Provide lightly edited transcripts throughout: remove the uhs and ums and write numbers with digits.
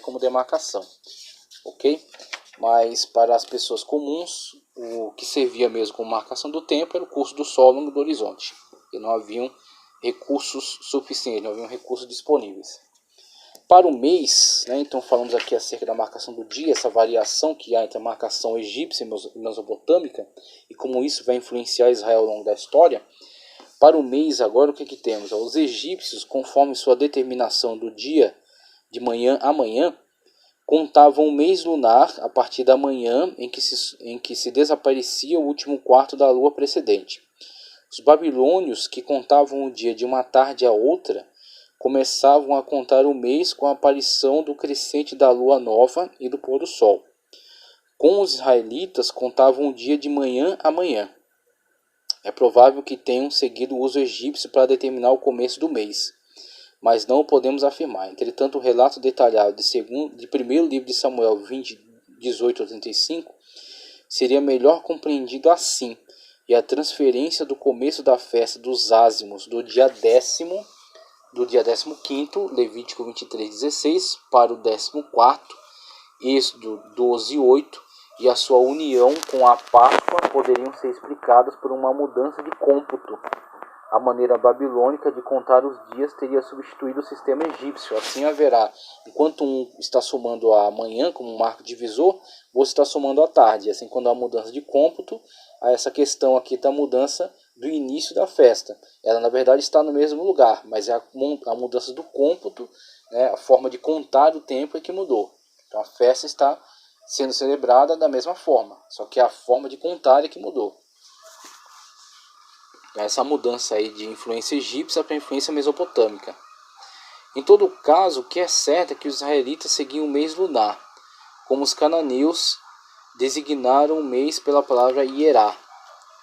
como demarcação, ok? Mas para as pessoas comuns, o que servia mesmo como marcação do tempo era o curso do Sol ao longo do horizonte. E não haviam recursos suficientes, não haviam recursos disponíveis. Para o mês, né, então falamos aqui acerca da marcação do dia, essa variação que há entre a marcação egípcia e mesopotâmica, e como isso vai influenciar Israel ao longo da história. Para o mês agora, o que temos? Os egípcios, conforme sua determinação do dia de manhã a manhã, contavam o mês lunar a partir da manhã em que se desaparecia o último quarto da lua precedente. Os babilônios, que contavam o dia de uma tarde a outra, começavam a contar o mês com a aparição do crescente da lua nova e do pôr do sol. Com os israelitas, contavam o dia de manhã a manhã. É provável que tenham seguido o uso egípcio para determinar o começo do mês, mas não o podemos afirmar. Entretanto, o relato detalhado de primeiro livro de Samuel 20, 18 a 35 seria melhor compreendido assim, e a transferência do começo da festa dos ázimos do dia 15º, Levítico 23:16, para o 14º, Êxodo 12:8, e a sua união com a Páscoa poderiam ser explicadas por uma mudança de cômputo. A maneira babilônica de contar os dias teria substituído o sistema egípcio. Assim haverá, enquanto um está somando a manhã como um marco divisor, o outro está somando a tarde. Assim, quando há mudança de cômputo, há essa questão aqui da mudança do início da festa. Ela, na verdade, está no mesmo lugar, mas é a mudança do cômputo, né, a forma de contar o tempo é que mudou. Então, a festa está sendo celebrada da mesma forma, só que a forma de contar é que mudou. Essa mudança aí de influência egípcia para influência mesopotâmica. Em todo caso, o que é certo é que os israelitas seguiam o mês lunar, como os cananeus designaram o mês pela palavra Ierá,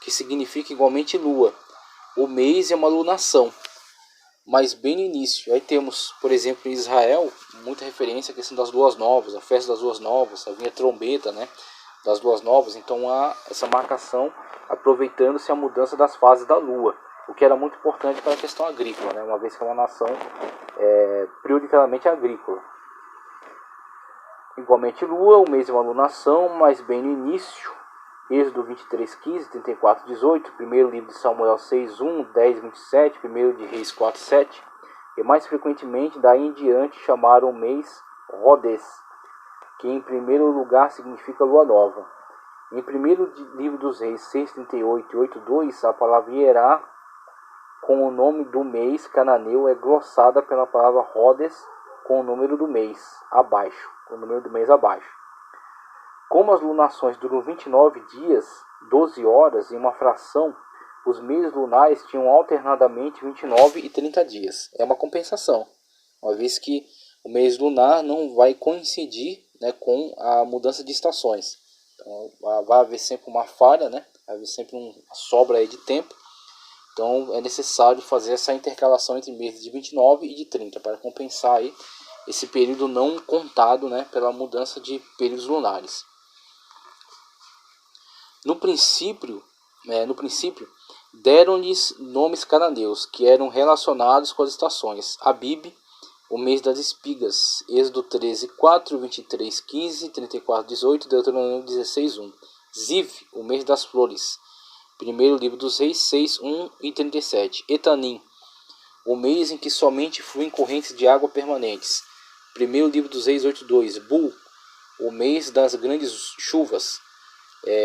que significa igualmente lua. O mês é uma lunação, mas bem no início. Aí temos, por exemplo, em Israel, muita referência à questão das luas novas, a festa das luas novas, havia trombeta, né, das luas novas. Então há essa marcação aproveitando-se a mudança das fases da lua, o que era muito importante para a questão agrícola, né, uma vez que é uma nação prioritariamente agrícola. Igualmente lua, o mês é uma lunação, mas bem no início. Êxodo 23:15, 34:18, primeiro livro de Samuel 6:1, 10:27, primeiro de Reis 4:7, e mais frequentemente daí em diante chamaram o mês Rodes, que em primeiro lugar significa lua nova. Em primeiro livro dos Reis 6:38 e 8:2, a palavra Ierá, com o nome do mês cananeu, é glossada pela palavra Rodes com o número do mês abaixo, Como as lunações duram 29 dias, 12 horas e uma fração, os meses lunares tinham alternadamente 29 e 30 dias. É uma compensação, uma vez que o mês lunar não vai coincidir, né, com a mudança de estações. Então vai haver sempre uma falha, né? Vai haver sempre uma sobra aí de tempo. Então é necessário fazer essa intercalação entre meses de 29 e de 30 para compensar aí esse período não contado, né, pela mudança de períodos lunares. No princípio, deram-lhes nomes cananeus, que eram relacionados com as estações. Abib, o mês das espigas, Êxodo 13:4, 23:15, 34:18, Deuteronômio 16:1. Ziv, o mês das flores, primeiro livro dos Reis 6:1 e 37. Etanim, o mês em que somente fluem correntes de água permanentes, primeiro livro dos Reis 8:2. Bul, o mês das grandes chuvas,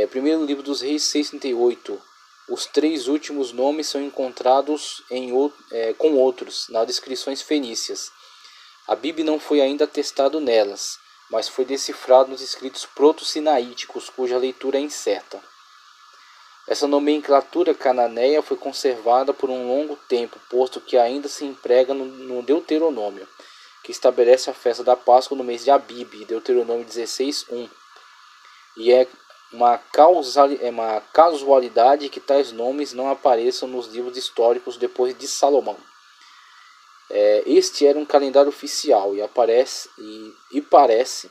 primeiro livro dos Reis 6:38. Os três últimos nomes são encontrados com outros nas descrições fenícias. Abib não foi ainda atestado nelas, mas foi decifrado nos escritos proto-sinaíticos, cuja leitura é incerta. Essa nomenclatura cananeia foi conservada por um longo tempo, posto que ainda se emprega no Deuteronômio, que estabelece a festa da Páscoa no mês de Abib, Deuteronômio 16:1. E é uma casualidade que tais nomes não apareçam nos livros históricos depois de Salomão. Este era um calendário oficial e parece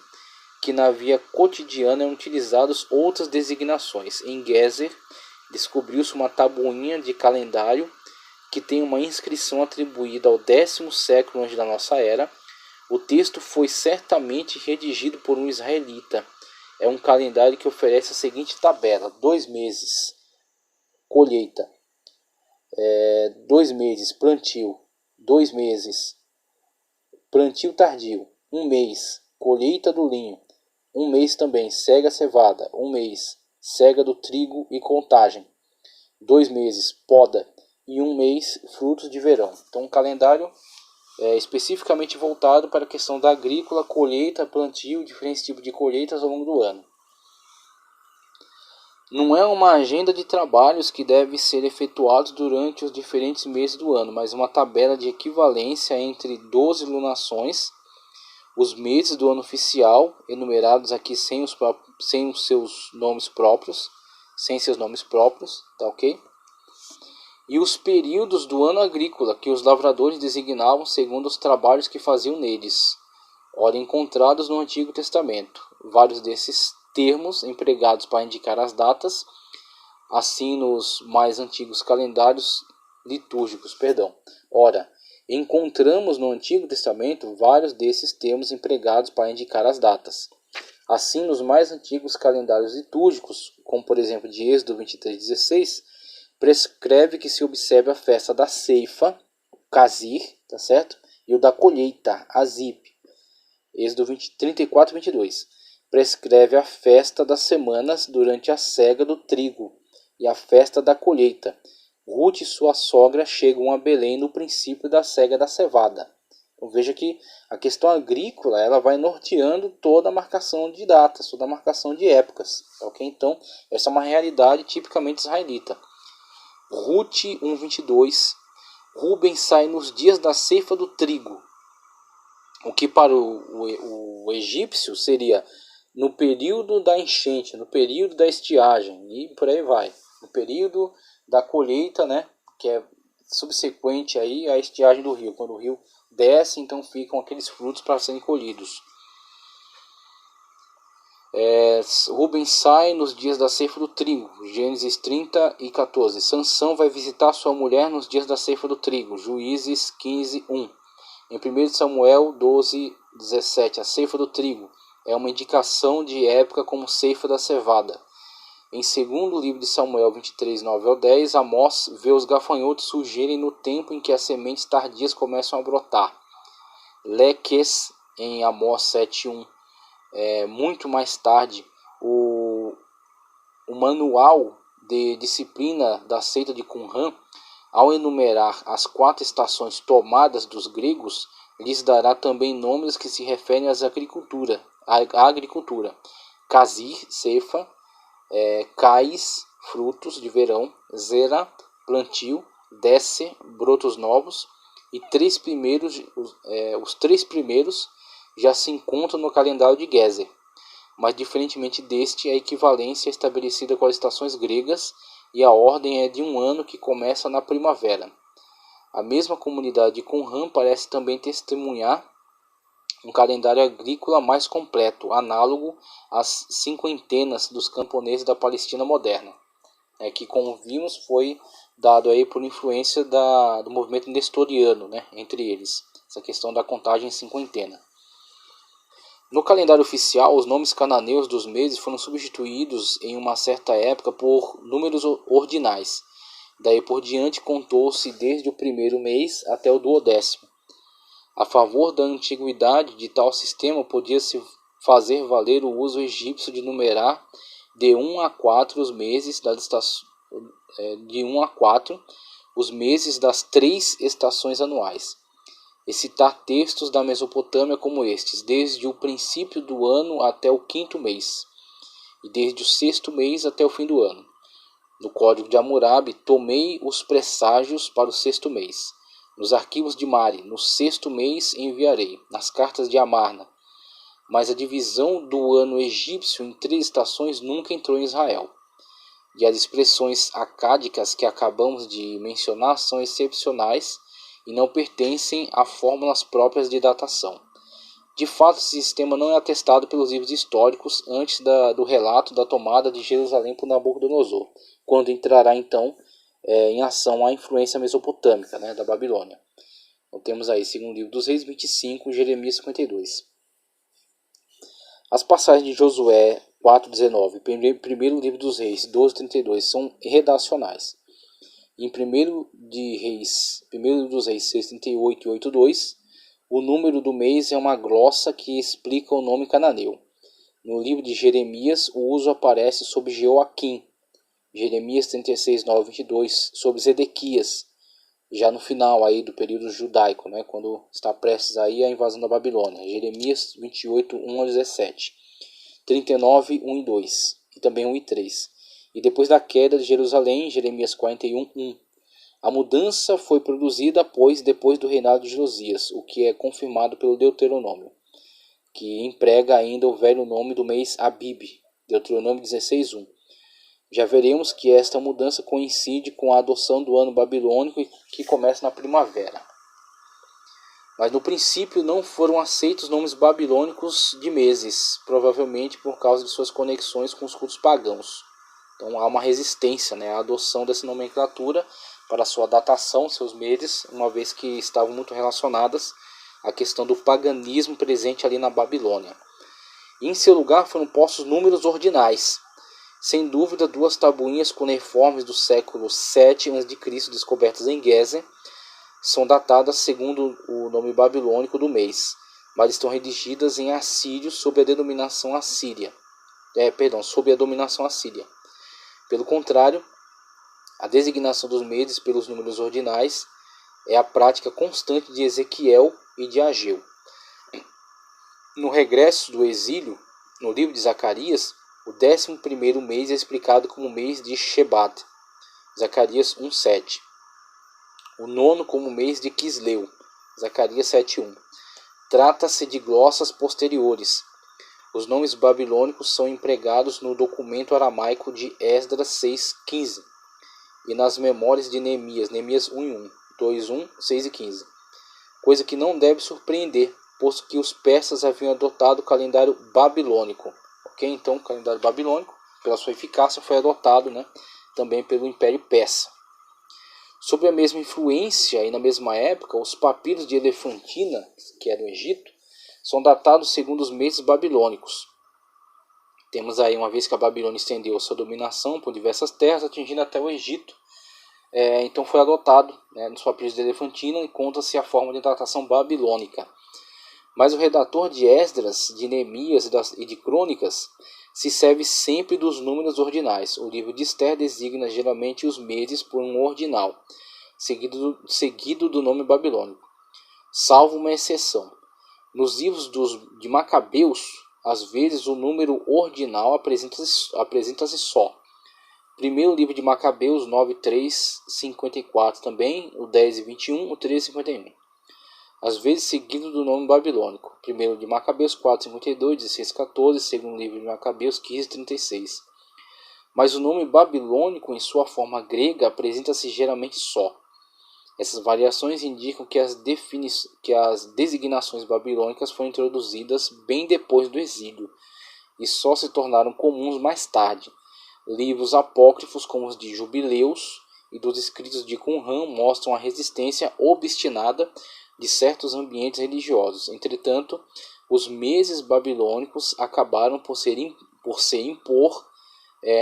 que na via cotidiana eram utilizadas outras designações. Em Gezer, descobriu-se uma tabuinha de calendário que tem uma inscrição atribuída ao 10º século antes da nossa era, O texto foi certamente redigido por um israelita. É um calendário que oferece a seguinte tabela: 2 meses, colheita, 2 meses, plantio, 2 meses, plantio tardio, 1 mês, colheita do linho, 1 mês também, cega a cevada, 1 mês, cega do trigo e contagem, 2 meses, poda, e 1 mês, frutos de verão. Então, um calendário especificamente voltado para a questão da agrícola, colheita, plantio, diferentes tipos de colheitas ao longo do ano. Não é uma agenda de trabalhos que deve ser efetuados durante os diferentes meses do ano, mas uma tabela de equivalência entre 12 lunações, os meses do ano oficial, enumerados aqui sem os seus nomes próprios, tá ok? E os períodos do ano agrícola, que os lavradores designavam segundo os trabalhos que faziam neles, ora encontrados no Antigo Testamento. Vários desses termos empregados para indicar as datas, assim nos mais antigos calendários litúrgicos. Ora, encontramos no Antigo Testamento vários desses termos empregados para indicar as datas. Assim, nos mais antigos calendários litúrgicos, como por exemplo de Êxodo 23:16, prescreve que se observe a festa da ceifa, Kazir, tá certo? E o da colheita, Azib. Êxodo 34:22. Prescreve a festa das semanas durante a cega do trigo e a festa da colheita. Ruth e sua sogra chegam a Belém no princípio da cega da cevada. Então veja que a questão agrícola ela vai norteando toda a marcação de datas, toda a marcação de épocas. Okay? Então essa é uma realidade tipicamente israelita. Ruth 1:22. Rubem sai nos dias da ceifa do trigo, o que para o egípcio seria no período da enchente, no período da estiagem e por aí vai, no período da colheita, né, que é subsequente aí à estiagem do rio, quando o rio desce, então ficam aqueles frutos para serem colhidos. Rubem sai nos dias da ceifa do trigo, Gênesis 30:14. Sansão vai visitar sua mulher nos dias da ceifa do trigo, Juízes 15:1. Em 1 Samuel 12:17, a ceifa do trigo é uma indicação de época como ceifa da cevada. Em 2º livro de Samuel 23:9-10, Amós vê os gafanhotos surgirem no tempo em que as sementes tardias começam a brotar. Leques, em Amós 7:1. Muito mais tarde, o manual de disciplina da seita de Qumran, ao enumerar as 4 estações tomadas dos gregos, lhes dará também nomes que se referem à agricultura. Kazir, cefa, Kais, frutos de verão, Zera, plantio, Desce, brotos novos, e os 3 primeiros já se encontram no calendário de Gezer, mas diferentemente deste, a equivalência é estabelecida com as estações gregas e a ordem é de um ano que começa na primavera. A mesma comunidade de Qumran parece também testemunhar um calendário agrícola mais completo, análogo às cinquentenas dos camponeses da Palestina moderna, que, como vimos, foi dado aí por influência do movimento nestoriano, né, entre eles, essa questão da contagem cinquentena. No calendário oficial, os nomes cananeus dos meses foram substituídos em uma certa época por números ordinais. Daí por diante contou-se desde o 1º mês até o 12º. A favor da antiguidade de tal sistema, podia-se fazer valer o uso egípcio de numerar de 1 a 4 os meses os meses das 3 estações anuais, e citar textos da Mesopotâmia como estes: desde o princípio do ano até o 5º mês, e desde o 6º mês até o fim do ano. No Código de Hammurabi, tomei os presságios para o 6º mês. Nos arquivos de Mari, no 6º mês enviarei. Nas cartas de Amarna. Mas a divisão do ano egípcio em 3 estações nunca entrou em Israel. E as expressões acádicas que acabamos de mencionar são excepcionais e não pertencem a fórmulas próprias de datação. De fato, esse sistema não é atestado pelos livros históricos antes do relato da tomada de Jerusalém por Nabucodonosor, quando entrará então em ação a influência mesopotâmica, né, da Babilônia. Então temos aí, segundo livro dos Reis, 25, Jeremias 52. As passagens de Josué 4:19 e primeiro livro dos Reis 12:32 são redacionais. Em primeiro livro dos Reis 6:38 e 8:2, o número do mês é uma glossa que explica o nome cananeu. No livro de Jeremias, o uso aparece sobre Jeoaquim, Jeremias 36:9-22, sobre Zedequias, já no final aí do período judaico, né, quando está prestes aí a invasão da Babilônia, Jeremias 28:1-17, 39:1-2 e também 1 e 3. E depois da queda de Jerusalém, Jeremias 41:1. A mudança foi produzida depois do reinado de Josias, o que é confirmado pelo Deuteronômio, que emprega ainda o velho nome do mês Abib, Deuteronômio 16:1. Já veremos que esta mudança coincide com a adoção do ano babilônico, que começa na primavera. Mas no princípio não foram aceitos nomes babilônicos de meses, provavelmente por causa de suas conexões com os cultos pagãos. Então há uma resistência, né, à adoção dessa nomenclatura para sua datação, seus meses, uma vez que estavam muito relacionadas à questão do paganismo presente ali na Babilônia. E em seu lugar foram postos números ordinais. Sem dúvida, duas tabuinhas cuneiformes do século VII a.C., descobertas em Gezer, são datadas segundo o nome babilônico do mês, mas estão redigidas em assírio sob a dominação assíria. Pelo contrário, a designação dos meses pelos números ordinais é a prática constante de Ezequiel e de Ageu. No regresso do exílio, no livro de Zacarias, o 11º mês é explicado como o mês de Shebat, Zacarias 1:7. O 9º como o mês de Quisleu, Zacarias 7:1. Trata-se de glossas posteriores. Os nomes babilônicos são empregados no documento aramaico de Esdras 6:15 e nas memórias de Neemias 1:1, 2:1, 6 e 15. Coisa que não deve surpreender, posto que os persas haviam adotado o calendário babilônico. Então o calendário babilônico, pela sua eficácia, foi adotado, né, também pelo Império Persa. Sob a mesma influência e na mesma época, os papiros de Elefantina, que era no Egito, são datados segundo os meses babilônicos. Temos aí, uma vez que a Babilônia estendeu sua dominação por diversas terras, atingindo até o Egito, então foi adotado, né, nos papiros de Elefantina, e conta-se a forma de datação babilônica. Mas o redator de Esdras, de Neemias e de Crônicas se serve sempre dos números ordinais. O livro de Ester designa geralmente os meses por um ordinal, seguido do nome babilônico, salvo uma exceção. Nos livros de Macabeus, às vezes o número ordinal apresenta-se só. Primeiro livro de Macabeus 9:3-54 também, o 10:21, o 13:51. Às vezes seguido do nome babilônico. Primeiro de Macabeus 4:52, 16:14, segundo livro de Macabeus 15:36. Mas o nome babilônico em sua forma grega apresenta-se geralmente só. Essas variações indicam que as designações babilônicas foram introduzidas bem depois do exílio e só se tornaram comuns mais tarde. Livros apócrifos como os de Jubileus e dos escritos de Qumran mostram a resistência obstinada de certos ambientes religiosos. Entretanto, os meses babilônicos acabaram por se impor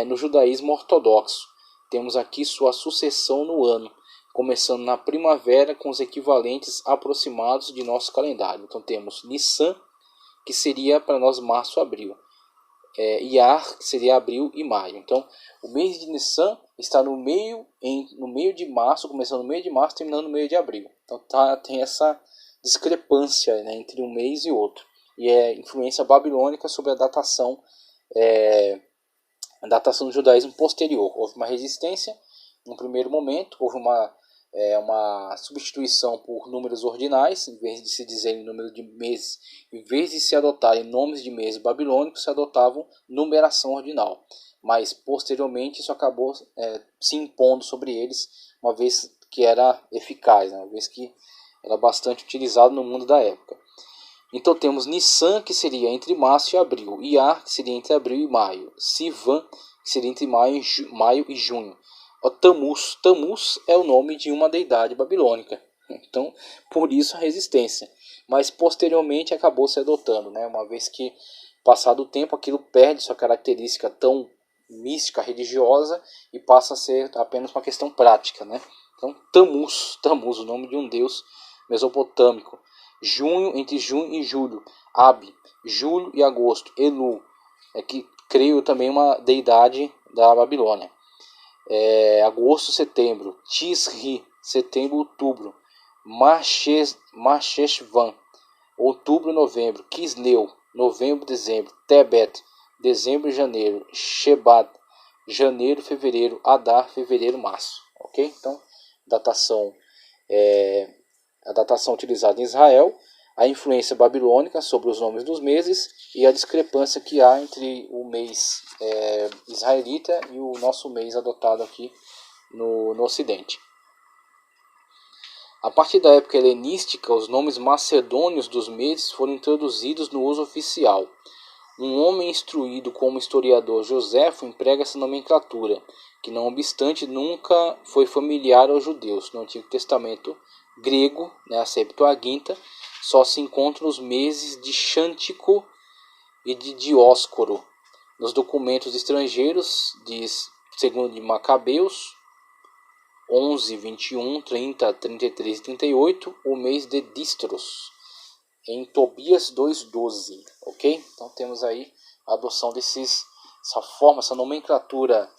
no judaísmo ortodoxo. Temos aqui sua sucessão no ano, começando na primavera com os equivalentes aproximados de nosso calendário. Então temos Nissan, que seria para nós março, abril. Iyar, que seria abril e maio. Então o mês de Nissan está no meio de março, começando no meio de março, terminando no meio de abril. Então tem essa discrepância, né, entre um mês e outro. E é influência babilônica sobre a datação do judaísmo posterior. Houve uma resistência no primeiro momento, houve uma substituição por números ordinais, em vez de se dizerem número de meses, em vez de se adotarem nomes de meses babilônicos, se adotavam numeração ordinal. Mas posteriormente isso acabou se impondo sobre eles, uma vez que era eficaz, né? Uma vez que era bastante utilizado no mundo da época. Então temos Nissan, que seria entre março e abril, Iyar, que seria entre abril e maio, Sivan, que seria entre maio e junho. Tamuz é o nome de uma deidade babilônica. Então, por isso a resistência. Mas posteriormente acabou se adotando, né? Uma vez que, passado o tempo, aquilo perde sua característica tão mística, religiosa, e passa a ser apenas uma questão prática, né? Então, Tammuz, o nome de um deus mesopotâmico. Junho, entre junho e julho. Abi, julho e agosto. Elu, que creio também uma deidade da Babilônia. Agosto, setembro. Tisri, setembro, outubro. Marcheshvan, outubro, novembro. Kisleu, novembro, dezembro. Tebet, dezembro e janeiro. Shebat, janeiro, fevereiro. Adar, fevereiro, março. Ok? Então, a datação utilizada em Israel, a influência babilônica sobre os nomes dos meses e a discrepância que há entre o mês israelita e o nosso mês adotado aqui no Ocidente. A partir da época helenística, os nomes macedônios dos meses foram introduzidos no uso oficial. Um homem instruído como historiador Joséfo emprega essa nomenclatura, que não obstante nunca foi familiar aos judeus. No Antigo Testamento grego, a Septuaginta, só se encontram os meses de Xântico e de Dióscoro. Nos documentos estrangeiros, diz, segundo de Macabeus, 11, 21, 30, 33 e 38, o mês de Distros, em Tobias 2,12, ok? Então temos aí a adoção essa forma, essa nomenclatura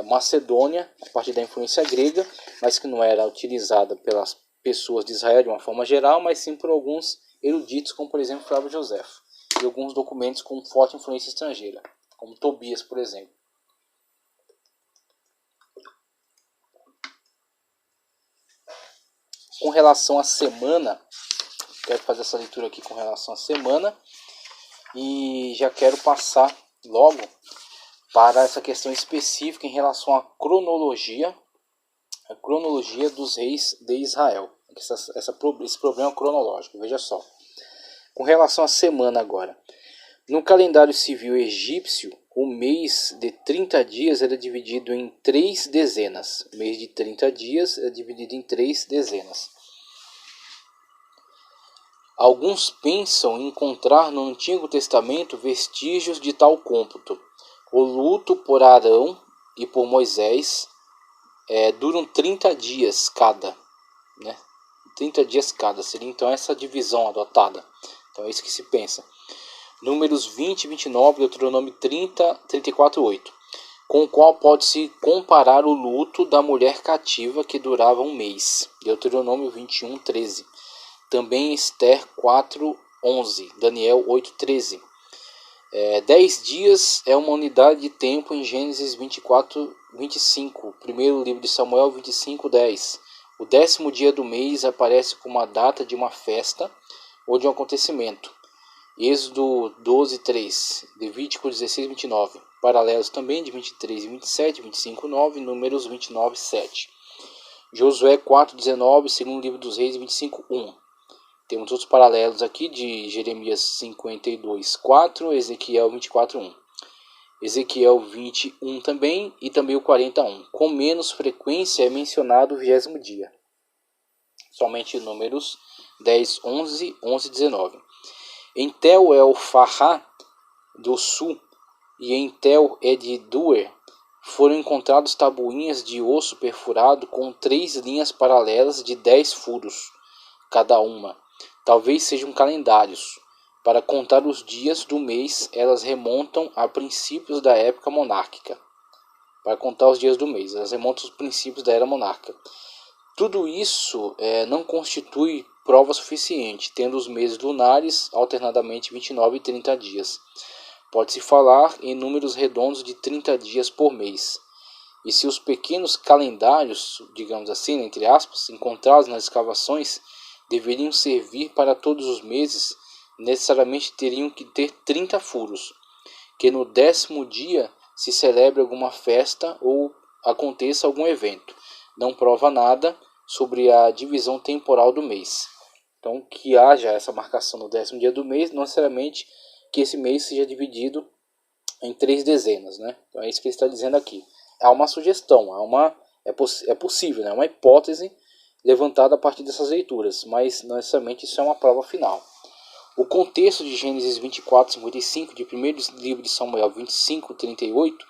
macedônia, a partir da influência grega, mas que não era utilizada pelas pessoas de Israel de uma forma geral, mas sim por alguns eruditos, como por exemplo Flávio Joséfo, e alguns documentos com forte influência estrangeira, como Tobias, por exemplo. Com relação à semana, quero fazer essa leitura aqui com relação à semana e já quero passar logo para essa questão específica em relação à cronologia, a cronologia dos reis de Israel, esse problema cronológico. Veja só, com relação à semana agora, no calendário civil egípcio, o mês de 30 dias era dividido em 3 dezenas. O mês de 30 dias é dividido em 3 dezenas. Alguns pensam encontrar no Antigo Testamento vestígios de tal cômputo. O luto por Arão e por Moisés duram 30 dias cada. 30 dias cada, seria então essa divisão adotada. Então é isso que se pensa. Números 20 e 29, Deuteronômio 30, 34, 8. Com o qual pode-se comparar o luto da mulher cativa que durava um mês. Deuteronômio 21, 13. Também Esther 4, 11. Daniel 8, 13. 10 dias é uma unidade de tempo em Gênesis 24, 25. Primeiro livro de Samuel 25, 10. O 10º dia do mês aparece como a data de uma festa ou de um acontecimento. Êxodo 12, 3. Levítico 16, 29. Paralelos também de 23 e 27, 25, 9. Números 29, 7. Josué 4, 19. Segundo livro dos Reis 25, 1. Temos outros paralelos aqui de Jeremias 52, 4. Ezequiel 24, 1. Ezequiel 21 também e também o 41. Com menos frequência é mencionado o 20º dia. Somente números 10, 11, 11 e 19. Em Tel El-Farrá do sul e em Tel Ed-Duer foram encontrados tabuinhas de osso perfurado com 3 linhas paralelas de 10 furos cada uma. Talvez sejam calendários. Para contar os dias do mês, elas remontam a princípios da época monárquica. Para contar os dias do mês, elas remontam aos princípios da era monárquica. Tudo isso não constitui prova suficiente, tendo os meses lunares alternadamente 29 e 30 dias. Pode-se falar em números redondos de 30 dias por mês. E se os pequenos calendários, digamos assim, entre aspas, encontrados nas escavações, deveriam servir para todos os meses, necessariamente teriam que ter 30 furos, que no 10º dia se celebre alguma festa ou aconteça algum evento. Não prova nada sobre a divisão temporal do mês. Então, que haja essa marcação no 10º dia do mês, não necessariamente que esse mês seja dividido em 3 dezenas, né? Então é isso que ele está dizendo aqui. Há uma sugestão, é possível, né? Uma hipótese levantado a partir dessas leituras, mas não necessariamente isso é uma prova final. O contexto de Gênesis 24:55, de 1º livro de Samuel 25:38,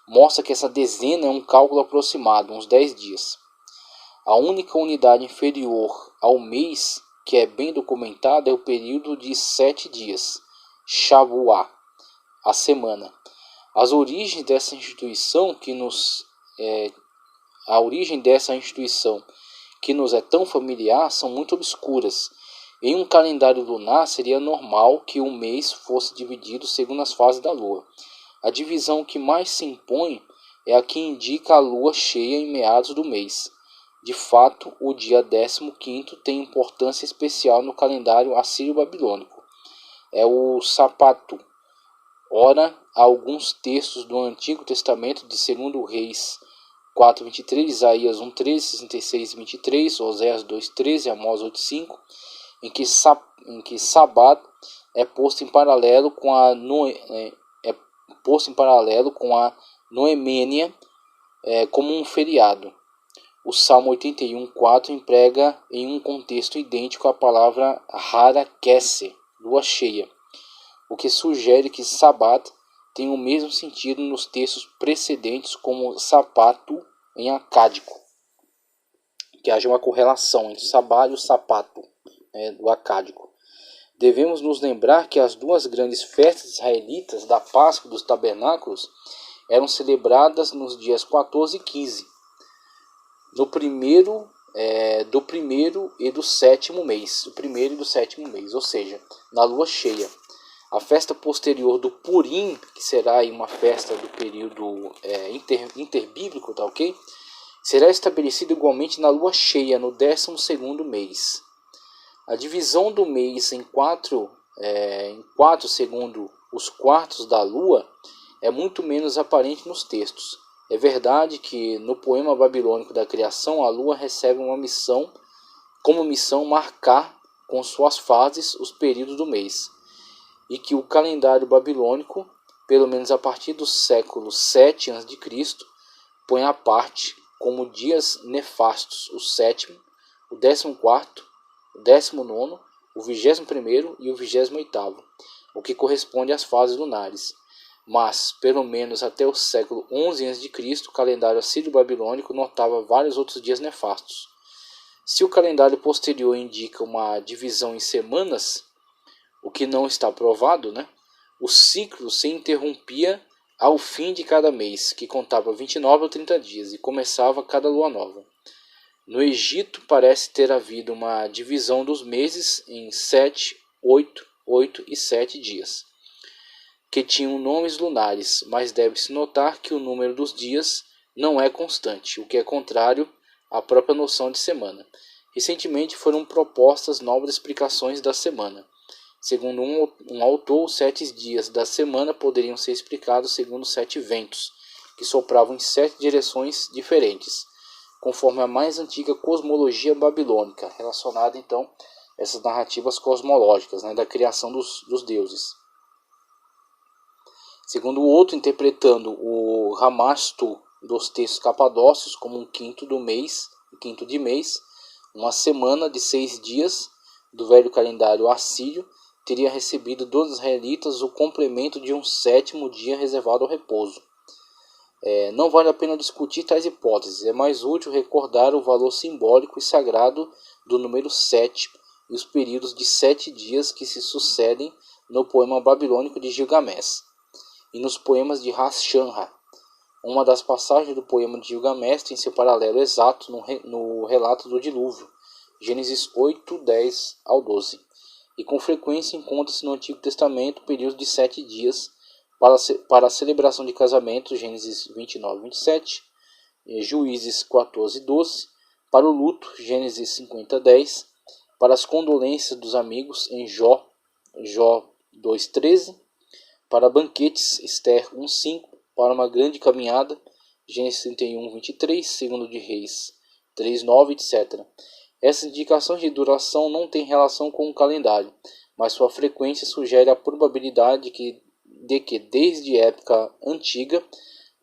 mostra que essa dezena é um cálculo aproximado, uns 10 dias. A única unidade inferior ao mês que é bem documentada é o período de 7 dias, Shavuá, a semana. As origens dessa instituição que nos é tão familiar são muito obscuras. Em um calendário lunar seria normal que o mês fosse dividido segundo as fases da lua. A divisão que mais se impõe é a que indica a lua cheia em meados do mês. De fato, o dia 15º tem importância especial no calendário assírio-babilônico. É o Sapato. Ora, há alguns textos do Antigo Testamento de 2 Reis 4:23, Isaías 1:13, 66:23, Oséias 2:13, Amós 8:5, em que Sabat é posto em paralelo com a Noemênia como um feriado. O Salmo 81:4 emprega em um contexto idêntico a palavra Harakese, lua cheia, o que sugere que Sabat tem o mesmo sentido nos textos precedentes como sapato em acádico, que haja uma correlação entre Sabá e o sapato do acádico. Devemos nos lembrar que as duas grandes festas israelitas da Páscoa e dos Tabernáculos eram celebradas nos dias 14 e 15, do primeiro e do sétimo mês, ou seja, na lua cheia. A festa posterior do Purim, que será uma festa do período interbíblico, tá ok? Será estabelecida igualmente na lua cheia, no 12º mês. A divisão do mês em quatro segundo os quartos da lua é muito menos aparente nos textos. É verdade que no poema babilônico da criação a lua recebe como missão marcar com suas fases os períodos do mês, e que o calendário babilônico, pelo menos a partir do século 7 a.C., põe à parte como dias nefastos o 7º, o 14º, o 19º, o 21º e o 28º, o que corresponde às fases lunares. Mas, pelo menos até o século 11 a.C., o calendário assírio-babilônico notava vários outros dias nefastos. Se o calendário posterior indica uma divisão em semanas, o que não está provado, o ciclo se interrompia ao fim de cada mês, que contava 29 ou 30 dias, e começava cada lua nova. No Egito parece ter havido uma divisão dos meses em 7, 8, 8 e 7 dias, que tinham nomes lunares, mas deve-se notar que o número dos dias não é constante, o que é contrário à própria noção de semana. Recentemente foram propostas novas explicações da semana. Segundo um autor, os 7 dias da semana poderiam ser explicados segundo 7 ventos, que sopravam em 7 direções diferentes, conforme a mais antiga cosmologia babilônica, relacionada então a essas narrativas cosmológicas, da criação dos deuses. Segundo o outro, interpretando o Ramastu dos textos capadócios como um quinto de mês, uma semana de 6 dias do velho calendário assírio teria recebido dos israelitas o complemento de um 7º dia reservado ao repouso. Não vale a pena discutir tais hipóteses, é mais útil recordar o valor simbólico e sagrado do número 7 e os períodos de 7 dias que se sucedem no poema babilônico de Gilgamesh e nos poemas de Ras-Shamra. Uma das passagens do poema de Gilgamesh tem seu paralelo exato no relato do dilúvio, Gênesis 8, 10 ao 12. E com frequência encontra-se no Antigo Testamento o período de 7 dias para a celebração de casamento, Gênesis 29, 27, Juízes 14, 12, para o luto, Gênesis 50, 10, para as condolências dos amigos, em Jó 2, 13, para banquetes, Esther 1, 5, para uma grande caminhada, Gênesis 31, 23, segundo de Reis 3, 9, etc. Essas indicações de duração não têm relação com o calendário, mas sua frequência sugere a probabilidade de que desde época antiga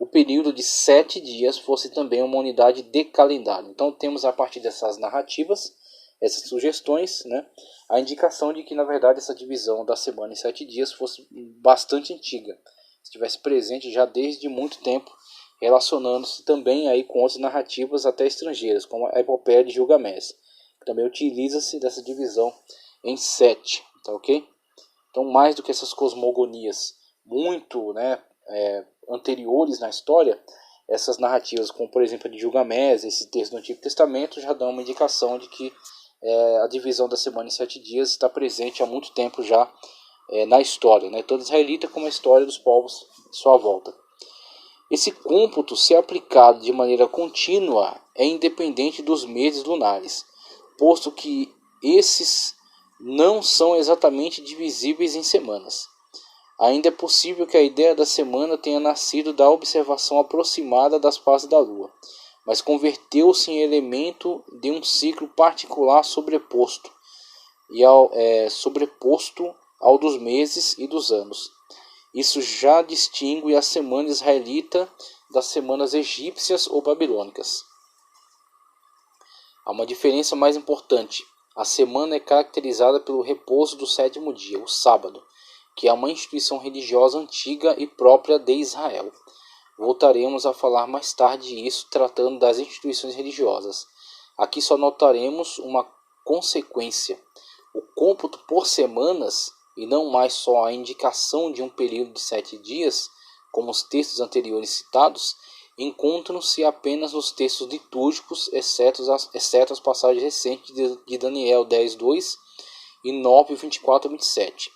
o período de 7 dias fosse também uma unidade de calendário. Então temos a partir dessas narrativas, essas sugestões, né, a indicação de que na verdade essa divisão da semana em 7 dias fosse bastante antiga, estivesse presente já desde muito tempo, relacionando-se também aí com outras narrativas até estrangeiras, como a Epopeia de Gilgamesh, que também utiliza-se dessa divisão em 7, tá ok? Então, mais do que essas cosmogonias muito, né, anteriores na história, essas narrativas, como por exemplo a de Gilgamesh, esse texto do Antigo Testamento, já dão uma indicação de que a divisão da semana em 7 dias está presente há muito tempo já na história, né, tanto israelita como a história dos povos de sua volta. Esse cômputo, se aplicado de maneira contínua, é independente dos meses lunares, posto que esses não são exatamente divisíveis em semanas. Ainda é possível que a ideia da semana tenha nascido da observação aproximada das fases da Lua, mas converteu-se em elemento de um ciclo particular sobreposto ao dos meses e dos anos. Isso já distingue a semana israelita das semanas egípcias ou babilônicas. Há uma diferença mais importante. A semana é caracterizada pelo repouso do sétimo dia, o sábado, que é uma instituição religiosa antiga e própria de Israel. Voltaremos a falar mais tarde isso, tratando das instituições religiosas. Aqui só notaremos uma consequência. O cômputo por semanas, e não mais só a indicação de um período de 7 dias, como os textos anteriores citados, encontram-se apenas nos textos litúrgicos, exceto as passagens recentes de Daniel 10:2 e 9:24-27,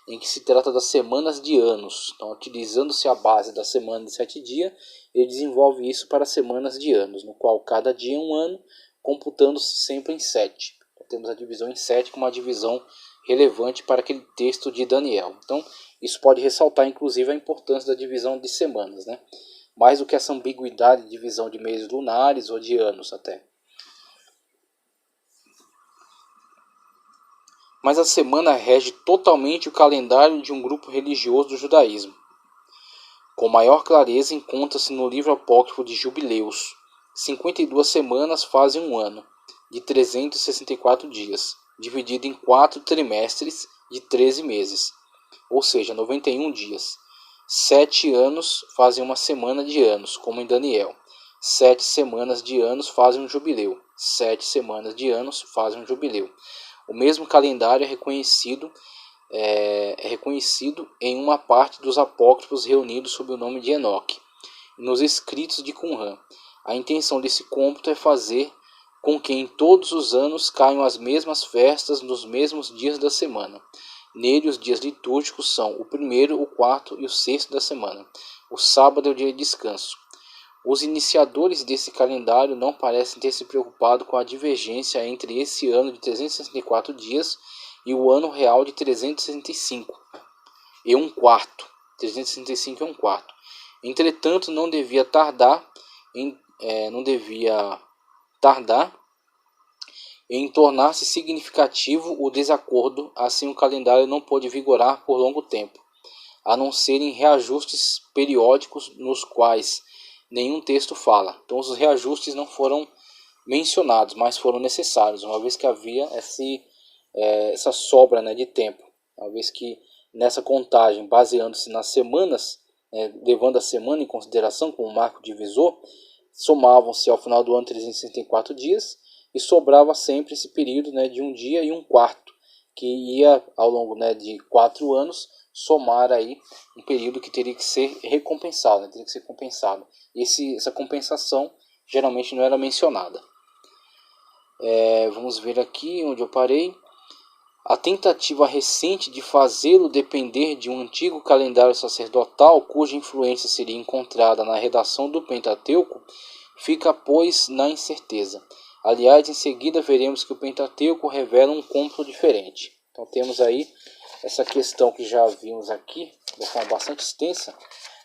em que se trata das semanas de anos. Então, utilizando-se a base da semana de 7 dias, ele desenvolve isso para semanas de anos, no qual cada dia é um ano, computando-se sempre em 7. Então, temos a divisão em 7 como uma divisão relevante para aquele texto de Daniel. Então, isso pode ressaltar, inclusive, a importância da divisão de semanas, né? Mais do que essa ambiguidade de divisão de meses lunares ou de anos até. Mas a semana rege totalmente o calendário de um grupo religioso do judaísmo. Com maior clareza encontra-se no livro apócrifo de Jubileus. 52 semanas fazem um ano, de 364 dias, dividido em 4 trimestres de 13 meses, ou seja, 91 dias. 7 anos fazem uma semana de anos, como em Daniel. 7 semanas de anos fazem um jubileu. 7 semanas de anos fazem um jubileu. O mesmo calendário é reconhecido em uma parte dos apócrifos reunidos sob o nome de Enoque, nos escritos de Qumran. A intenção desse cômputo é fazer com que em todos os anos caiam as mesmas festas nos mesmos dias da semana. Nele, os dias litúrgicos são o primeiro, o quarto e o sexto da semana. O sábado é o dia de descanso. Os iniciadores desse calendário não parecem ter se preocupado com a divergência entre esse ano de 364 dias e o ano real de 365 e um quarto. 365 e um quarto. Entretanto, não devia tardar em tornar-se significativo o desacordo, assim o calendário não pôde vigorar por longo tempo, a não ser em reajustes periódicos nos quais nenhum texto fala. Então os reajustes não foram mencionados, mas foram necessários, uma vez que havia essa sobra, né, de tempo, uma vez que nessa contagem, baseando-se nas semanas, levando a semana em consideração como marco divisor, somavam-se ao final do ano 364 dias e sobrava sempre esse período, né, de um dia e um quarto, que ia ao longo, né, de 4 anos somar aí um período que teria que ser recompensado, né, teria que ser compensado. E essa compensação geralmente não era mencionada. Vamos ver aqui onde eu parei. A tentativa recente de fazê-lo depender de um antigo calendário sacerdotal, cuja influência seria encontrada na redação do Pentateuco, fica, pois, na incerteza. Aliás, em seguida veremos que o Pentateuco revela um cômputo diferente. Então temos aí essa questão que já vimos aqui, de forma bastante extensa,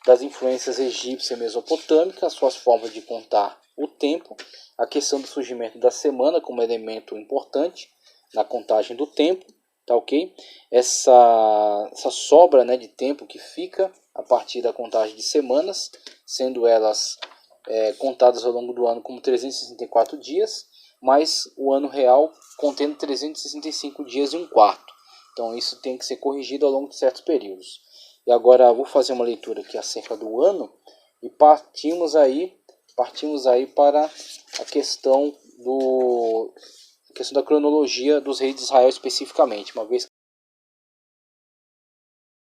das influências egípcia e mesopotâmica, as suas formas de contar o tempo, a questão do surgimento da semana como elemento importante na contagem do tempo, tá ok? Essa sobra, né, de tempo que fica a partir da contagem de semanas, sendo elas contadas ao longo do ano como 364 dias, mas o ano real contendo 365 dias e um quarto. Então isso tem que ser corrigido ao longo de certos períodos. E agora vou fazer uma leitura aqui acerca do ano e partimos aí para a questão da cronologia dos reis de Israel especificamente, uma vez